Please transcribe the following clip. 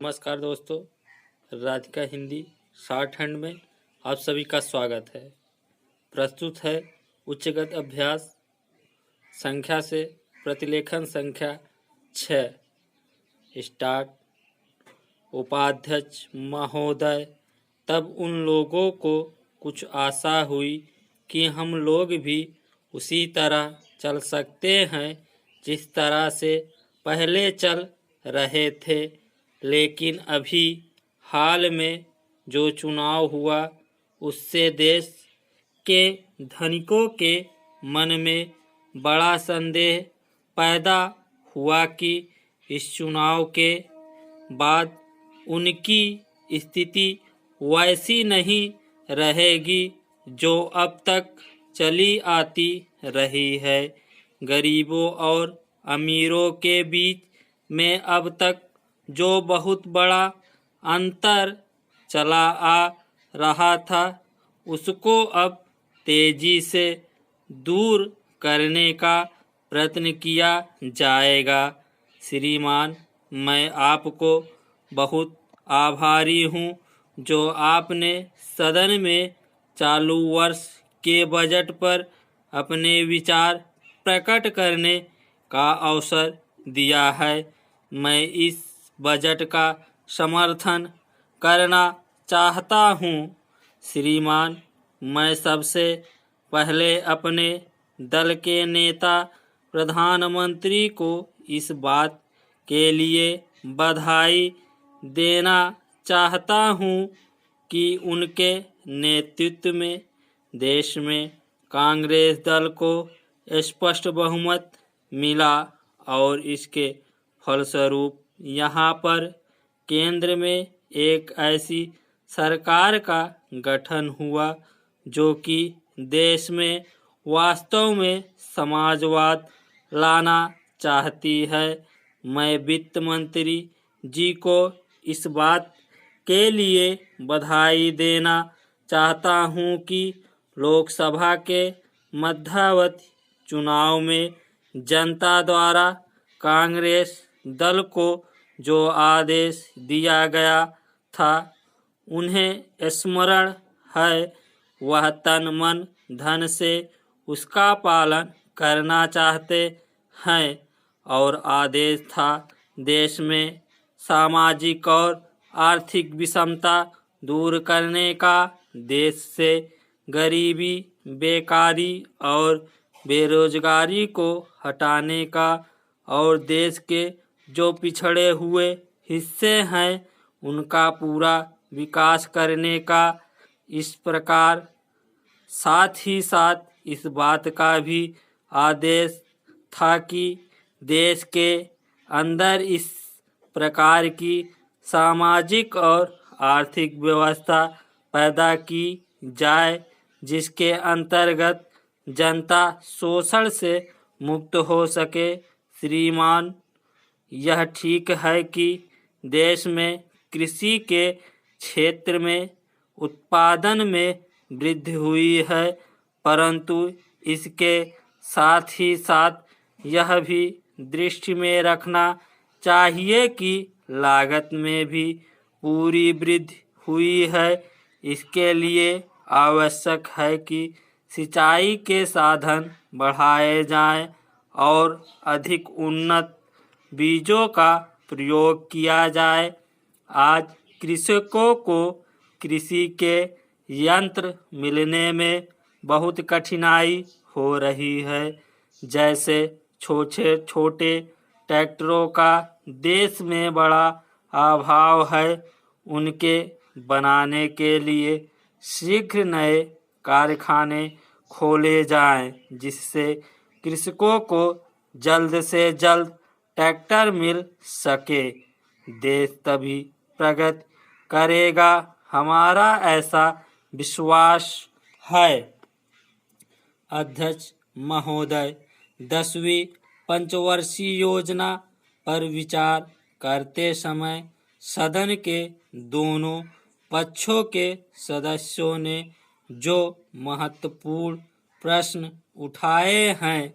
नमस्कार दोस्तों, Radhika Hindi short hand में आप सभी का स्वागत है। प्रस्तुत है उच्चगत अभ्यास संख्या से प्रतिलेखन संख्या 6। स्टार्ट। उपाध्यक्ष महोदय, तब उन लोगों को कुछ आशा हुई कि हम लोग भी उसी तरह चल सकते हैं जिस तरह से पहले चल रहे थे, लेकिन अभी हाल में जो चुनाव हुआ उससे देश के धनिकों के मन में बड़ा संदेह पैदा हुआ कि इस चुनाव के बाद उनकी स्थिति वैसी नहीं रहेगी जो अब तक चली आती रही है। गरीबों और अमीरों के बीच में अब तक जो बहुत बड़ा अंतर चला आ रहा था उसको अब तेजी से दूर करने का प्रयत्न किया जाएगा। श्रीमान, मैं आपको बहुत आभारी हूँ जो आपने सदन में चालू वर्ष के बजट पर अपने विचार प्रकट करने का अवसर दिया है। मैं इस बजट का समर्थन करना चाहता हूँ। श्रीमान, मैं सबसे पहले अपने दल के नेता प्रधानमंत्री को इस बात के लिए बधाई देना चाहता हूँ कि उनके नेतृत्व में देश में कांग्रेस दल को स्पष्ट बहुमत मिला और इसके फलस्वरूप यहाँ पर केंद्र में एक ऐसी सरकार का गठन हुआ जो कि देश में वास्तव में समाजवाद लाना चाहती है। मैं वित्त मंत्री जी को इस बात के लिए बधाई देना चाहता हूं कि लोकसभा के मध्यावधि चुनाव में जनता द्वारा कांग्रेस दल को जो आदेश दिया गया था उन्हें स्मरण है, वह तन मन धन से उसका पालन करना चाहते हैं और आदेश था देश में सामाजिक और आर्थिक विषमता दूर करने का, देश से गरीबी, बेकारी और बेरोजगारी को हटाने का और देश के जो पिछड़े हुए हिस्से हैं उनका पूरा विकास करने का। इस प्रकार साथ ही साथ इस बात का भी आदेश था कि देश के अंदर इस प्रकार की सामाजिक और आर्थिक व्यवस्था पैदा की जाए जिसके अंतर्गत जनता शोषण से मुक्त हो सके। श्रीमान, यह ठीक है कि देश में कृषि के क्षेत्र में उत्पादन में वृद्धि हुई है, परंतु इसके साथ ही साथ यह भी दृष्टि में रखना चाहिए कि लागत में भी पूरी वृद्धि हुई है। इसके लिए आवश्यक है कि सिंचाई के साधन बढ़ाए जाएं और अधिक उन्नत बीजों का प्रयोग किया जाए। आज कृषकों को कृषि के यंत्र मिलने में बहुत कठिनाई हो रही है। जैसे छोटे छोटे ट्रैक्टरों का देश में बड़ा अभाव है, उनके बनाने के लिए शीघ्र नए कारखाने खोले जाएं, जिससे कृषकों को जल्द से जल्द ट्रैक्टर मिल सके। देश तभी प्रगति करेगा, हमारा ऐसा विश्वास है। अध्यक्ष महोदय, 10वीं पंचवर्षीय योजना पर विचार करते समय सदन के दोनों पक्षों के सदस्यों ने जो महत्वपूर्ण प्रश्न उठाए हैं